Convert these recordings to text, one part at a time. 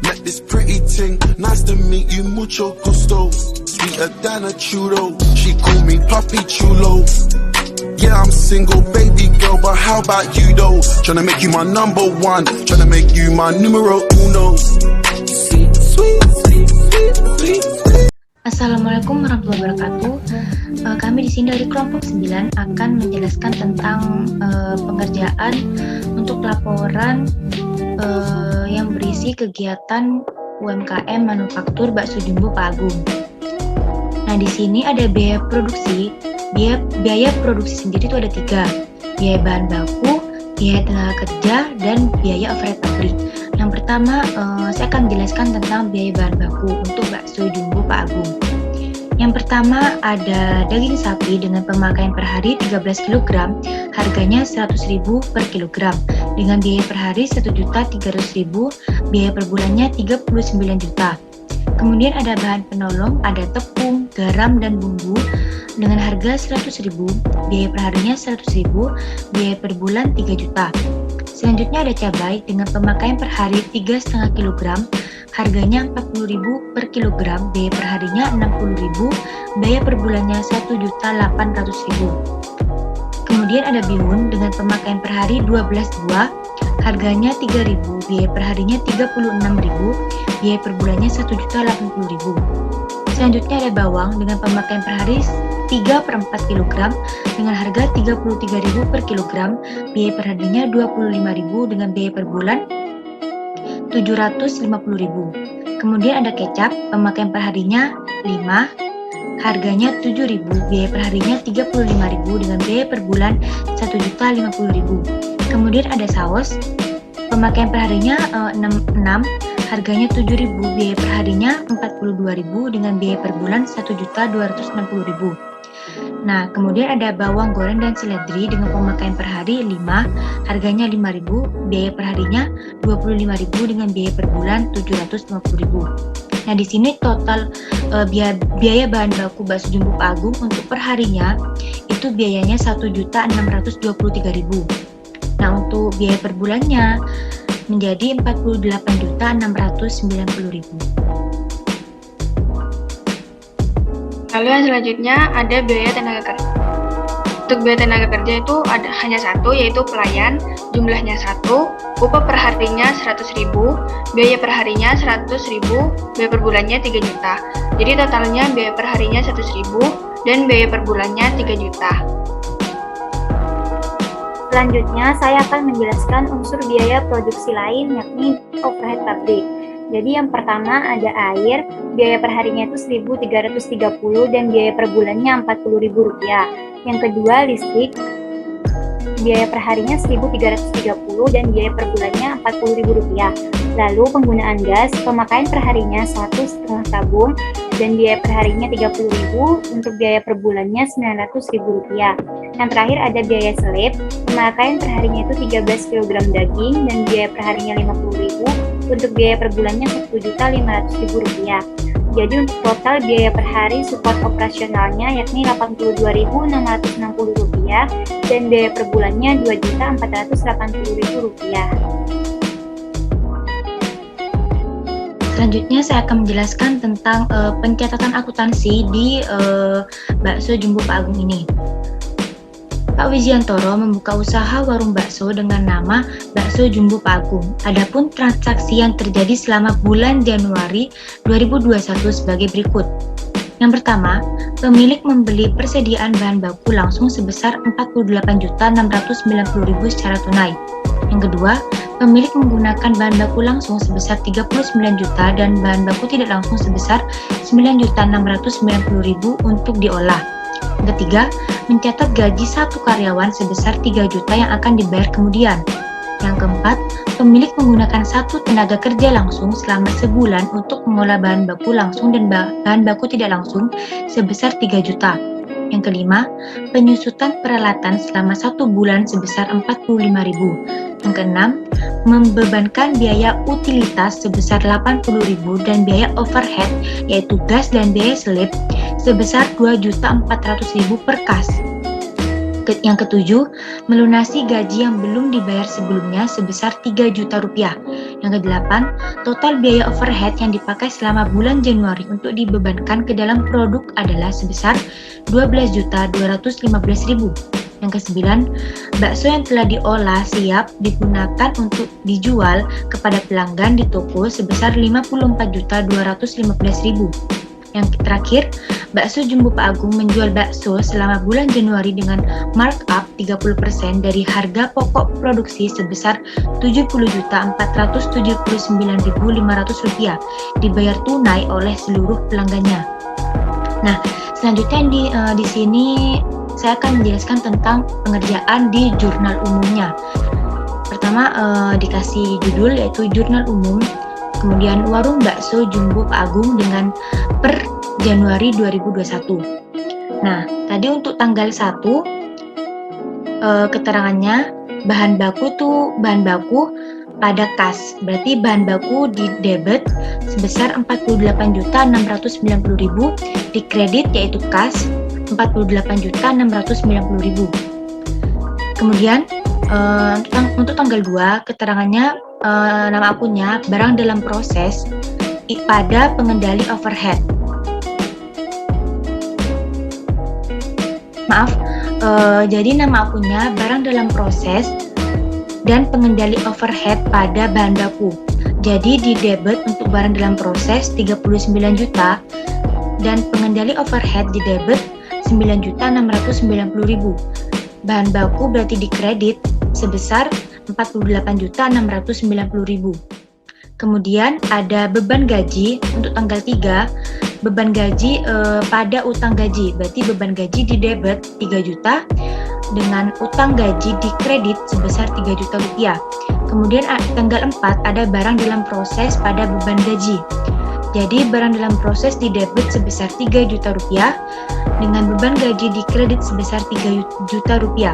Met this pretty ting, nice to meet you, mucho gusto. Sweeter than a churro, she call me Papi Chulo. Yeah, I'm single, baby girl, but how about you though? Tryna make you my number one, tryna make you my numero uno. Sweet, sweet, sweet, sweet, sweet, sweet. Assalamualaikum warahmatullahi wabarakatuh. Kami di sini dari kelompok 9 akan menjelaskan tentang pengerjaan untuk laporan yang berisi kegiatan UMKM manufaktur bakso jumbo Pak Agung. Nah, di sini ada biaya produksi. Biaya produksi sendiri itu ada 3, biaya bahan baku, biaya tenaga kerja, dan biaya overhead pabrik. Yang pertama, saya akan menjelaskan tentang biaya bahan baku untuk bakso jumbo Pak Agung. Yang pertama ada daging sapi dengan pemakaian per hari 13 kg, harganya 100.000 per kilogram, dengan biaya per hari 1.300.000, biaya per bulannya 39 juta. Kemudian ada bahan penolong, ada tepung, garam, dan bumbu dengan harga 100.000, biaya per harinya 100.000, biaya per bulan 3 juta. Selanjutnya ada cabai dengan pemakaian per hari 3,5 kg, harganya 40.000 per kilogram, biaya per harinya 60.000, biaya per bulannya 1.800.000. Kemudian ada bihun dengan pemakaian per hari 12 buah, harganya 3.000, biaya per harinya 36.000, biaya per bulannya 1.080.000. Selanjutnya ada bawang dengan pemakaian per hari 3/4 kg dengan harga 33.000 per kilogram, biaya per harinya 25.000 dengan biaya per bulan 750.000. Kemudian ada kecap, pemakaian per harinya 5, harganya 7.000, biaya per harinya 35.000 dengan biaya per bulan 1.050.000. Kemudian ada saus, pemakaian per harinya 6, harganya 7.000, biaya per harinya 42.000 dengan biaya per bulan 1.260.000. Nah, kemudian ada bawang goreng dan seledri dengan pemakaian per hari 5, harganya 5.000, biaya per harinya 25.000 dengan biaya per bulan 750.000. Nah, di sini total biaya bahan baku bakso jumbo Pak Agung untuk per harinya itu biayanya 1.623.000. Nah, untuk biaya per bulannya menjadi 48.690.000. Lalu yang selanjutnya ada biaya tenaga kerja. Untuk biaya tenaga kerja itu hanya satu, yaitu pelayan, jumlahnya 1, upah per harinya 100.000, biaya per harinya 100.000, biaya per bulannya 3 juta. Jadi totalnya biaya per harinya 100.000 dan biaya per bulannya 3 juta. Selanjutnya saya akan menjelaskan unsur biaya produksi lain, yakni overhead pabrik. Jadi yang pertama ada air, biaya per harinya itu 1.330 dan biaya per bulannya Rp40.000. Yang kedua listrik, biaya per harinya 1.330 dan biaya per bulannya Rp40.000. Lalu penggunaan gas, pemakaian per harinya 1,5 tabung dan biaya per harinya Rp30.000, untuk biaya per bulannya Rp900.000. Yang terakhir ada biaya selip, pemakaian per harinya itu 13 kg daging dan biaya per harinya Rp50.000, untuk biaya per bulannya Rp1.500.000. Jadi untuk total biaya per hari support operasionalnya yakni Rp82.660 dan biaya per bulannya Rp2.480.000. Selanjutnya saya akan menjelaskan tentang pencatatan akuntansi di bakso jumbo Pak Agung ini. Pak Wijiantoro membuka usaha warung bakso dengan nama Bakso Jumbo Pak Agung. Adapun transaksi yang terjadi selama bulan Januari 2021 sebagai berikut. Yang pertama, pemilik membeli persediaan bahan baku langsung sebesar Rp48.690.000 secara tunai. Yang kedua, pemilik menggunakan bahan baku langsung sebesar 39 juta dan bahan baku tidak langsung sebesar 9.690.000 untuk diolah. Yang ketiga, mencatat gaji satu karyawan sebesar 3 juta yang akan dibayar kemudian. Yang keempat, pemilik menggunakan satu tenaga kerja langsung selama sebulan untuk mengolah bahan baku langsung dan bahan baku tidak langsung sebesar 3 juta. Yang kelima, penyusutan peralatan selama 1 bulan sebesar 45.000. Yang keenam, membebankan biaya utilitas sebesar 80.000 dan biaya overhead yaitu gas dan biaya selip sebesar 2.400.000 per kas. Yang ketujuh, melunasi gaji yang belum dibayar sebelumnya sebesar 3 juta rupiah. Yang kedelapan, total biaya overhead yang dipakai selama bulan Januari untuk dibebankan ke dalam produk adalah sebesar 12.215.000. Yang kesembilan, bakso yang telah diolah siap digunakan untuk dijual kepada pelanggan di toko sebesar 54.215.000. Yang terakhir, bakso Jumbo Pak Agung menjual bakso selama bulan Januari dengan markup 30% dari harga pokok produksi sebesar Rp70.479.500 dibayar tunai oleh seluruh pelanggannya. Nah, selanjutnya di sini saya akan menjelaskan tentang pengerjaan di jurnal umumnya. Pertama dikasih judul yaitu jurnal umum, kemudian warung bakso Jumbo Pak Agung dengan per Januari 2021. Nah, tadi untuk tanggal 1 keterangannya bahan baku pada kas. Berarti bahan baku di debit sebesar 48.690.000, di kredit yaitu kas 48.690.000. Kemudian untuk tanggal 2 keterangannya nama akunnya barang dalam proses pada pengendali overhead. Jadi nama akunnya barang dalam proses dan pengendali overhead pada bahan baku. Jadi di debit untuk barang dalam proses 39 juta dan pengendali overhead di debit 9.690.000. Bahan baku berarti di kredit sebesar 48.690.000. Kemudian ada beban gaji untuk tanggal 3, beban gaji pada utang gaji, berarti beban gaji di debit 3 juta dengan utang gaji di kredit sebesar 3 juta rupiah. Kemudian tanggal 4 ada barang dalam proses pada beban gaji. Jadi barang dalam proses di debit sebesar 3 juta rupiah dengan beban gaji di kredit sebesar 3 juta rupiah.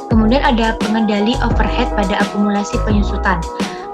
Kemudian ada pengendali overhead pada akumulasi penyusutan.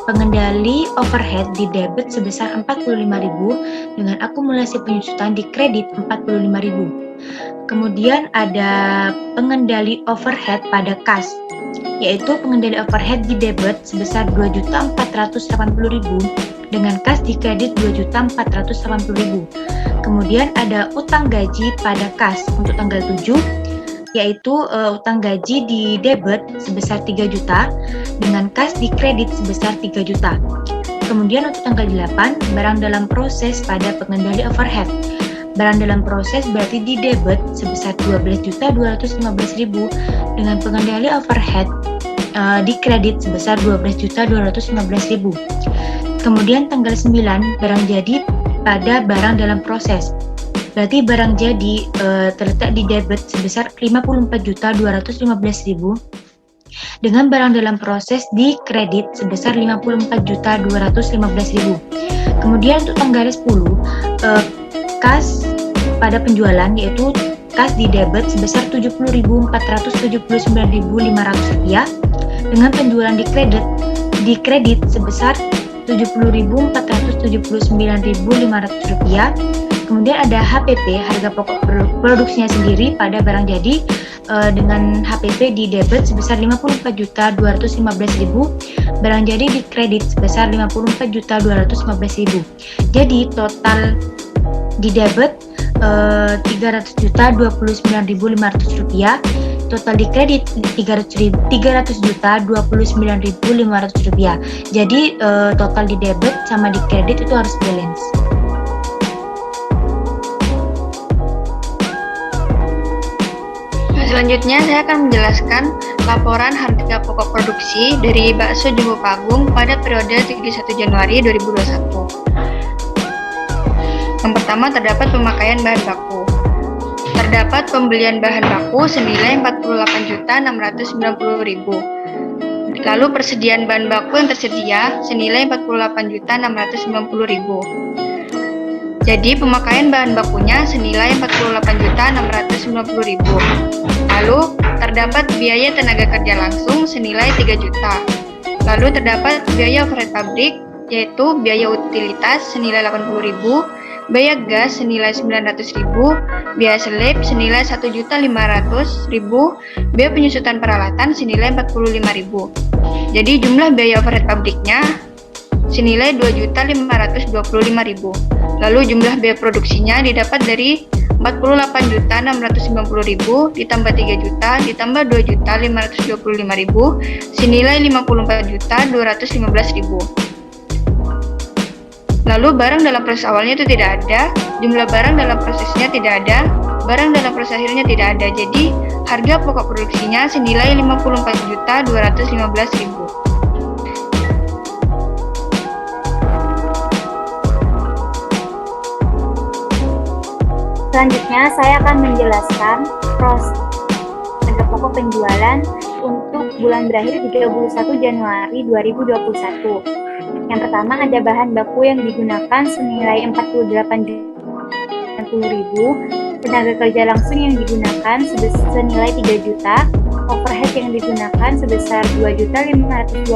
Pengendali overhead di debit sebesar 45.000 dengan akumulasi penyusutan di kredit 45.000. Kemudian ada pengendali overhead pada kas, yaitu pengendali overhead di debit sebesar 2.480.000 dengan kas di kredit 2.480.000. Kemudian ada utang gaji pada kas untuk tanggal 7, yaitu utang gaji di debit sebesar 3 juta dengan kas di kredit sebesar 3 juta. Kemudian untuk tanggal 8, barang dalam proses pada pengendali overhead. Barang dalam proses berarti di debit sebesar 12.215.000 dengan pengendali overhead di kredit sebesar 12.215.000. Kemudian tanggal 9, barang jadi pada barang dalam proses. Berarti barang jadi terletak di debit sebesar 54.215.000 dengan barang dalam proses di kredit sebesar 54.215.000. Kemudian untuk tanggal 10, kas pada penjualan yaitu kas di debit sebesar 70.479.500 rupiah dengan penjualan di kredit sebesar 70.479.500 rupiah. Kemudian ada HPP, harga pokok produksinya sendiri pada barang jadi dengan HPP di debit sebesar 54.215.000, barang jadi di kredit sebesar 54.215.000. Jadi total di debit 300.029.500 rupiah, total di kredit 300.029.500 rupiah. Jadi total di debit sama di kredit itu harus balance. Selanjutnya saya akan menjelaskan laporan harga pokok produksi dari bakso Jumbo Pak Agung pada periode 31 Januari 2021. Yang pertama terdapat pemakaian bahan baku. Terdapat pembelian bahan baku senilai 48.690.000. Lalu persediaan bahan baku yang tersedia senilai 48.690.000. Jadi pemakaian bahan bakunya senilai 48.690.000. Lalu terdapat biaya tenaga kerja langsung senilai 3 juta. Lalu terdapat biaya overhead pabrik yaitu biaya utilitas senilai 80.000, biaya gas senilai 900.000, biaya selip senilai 1.500.000, biaya penyusutan peralatan senilai 45.000. Jadi jumlah biaya overhead pabriknya senilai 2.525.000. Lalu jumlah biaya produksinya didapat dari 48.690.000 ditambah 3 juta ditambah 2.525.000 senilai 54.215.000. Lalu barang dalam proses awalnya itu tidak ada, jumlah barang dalam prosesnya tidak ada, barang dalam proses akhirnya tidak ada. Jadi harga pokok produksinya senilai 54.215.000. Selanjutnya, saya akan menjelaskan proses harga pokok penjualan untuk bulan berakhir 31 Januari 2021. Yang pertama ada bahan baku yang digunakan senilai 48.000, tenaga kerja langsung yang digunakan senilai 3 juta, overhead yang digunakan sebesar 2.525.000,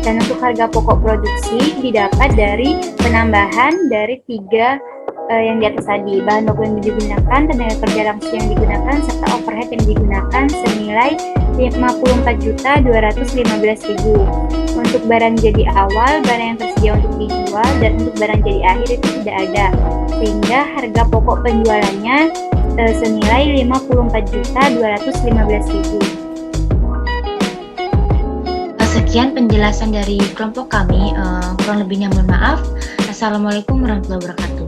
dan untuk harga pokok produksi didapat dari penambahan dari 3 yang di atas tadi, bahan baku yang digunakan, tenaga kerja langsung yang digunakan, serta overhead yang digunakan senilai 54.215.000. Untuk barang jadi awal, barang yang tersedia untuk dijual, dan untuk barang jadi akhir itu tidak ada, sehingga harga pokok penjualannya senilai 54.215.000. Sekian penjelasan dari kelompok kami, kurang lebihnya mohon maaf. Assalamualaikum warahmatullahi wabarakatuh.